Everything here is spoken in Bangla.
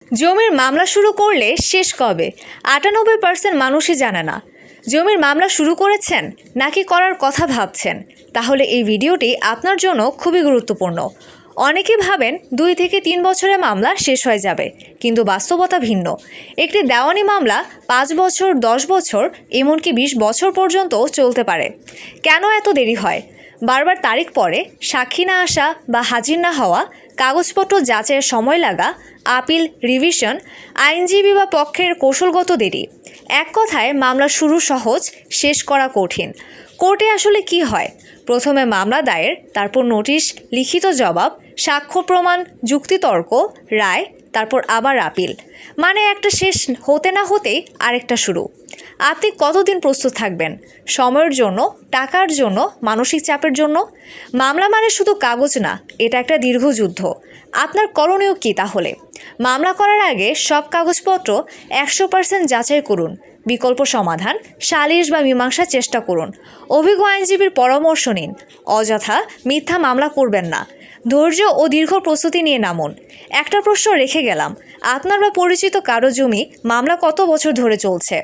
জমির মামলা শুরু করলে শেষ কবে? ৯৮% মানুষই জানে না। জমির মামলা শুরু করেছেন নাকি করার কথা ভাবছেন? তাহলে এই ভিডিওটি আপনার জন্য খুবই গুরুত্বপূর্ণ। অনেকে ভাবেন ২ থেকে ৩ বছরে মামলা শেষ হয়ে যাবে, কিন্তু বাস্তবতা ভিন্ন। একটি দেওয়ানি মামলা ৫ বছর, ১০ বছর, এমনকি ২০ বছর পর্যন্ত চলতে পারে। কেন এত দেরি হয়? বারবার তারিখ পরে, সাক্ষী না আসা বা হাজির না হওয়া, কাগজপত্র যাচাইয়ের সময় লাগা, আপিল, রিভিশন, আইনজীবী বা পক্ষের কৌশলগত দেরি। এক কথায়, মামলা শুরু সহজ, শেষ করা কঠিন। কোর্টে আসলে কি হয়? প্রথমে মামলা দায়ের, তারপর নোটিশ, লিখিত জবাব, সাক্ষ্য প্রমাণ, যুক্তিতর্ক, রায়, তারপর আবার আপিল। মানে একটা শেষ হতে না হতেই আরেকটা শুরু। আপনি কতদিন প্রস্তুত থাকবেন? সময়ের জন্য, টাকার জন্য, মানসিক চাপের জন্য? মামলা মানে শুধু কাগজ না, এটা একটা দীর্ঘ যুদ্ধ। আপনার করণীয় কী তাহলে? মামলা করার আগে সব কাগজপত্র ১০০% যাচাই করুন। বিকল্প সমাধান, সালিশ বা মীমাংসার চেষ্টা করুন। অভিজ্ঞ আইনজীবীর পরামর্শ নিন। অযথা মিথ্যা মামলা করবেন না। ধৈর্য ও দীর্ঘ প্রস্তুতি নিয়ে নামুন। একটা প্রশ্ন রেখে গেলাম, আপনার বা পরিচিত কারো জমি মামলা কত বছর ধরে চলছে?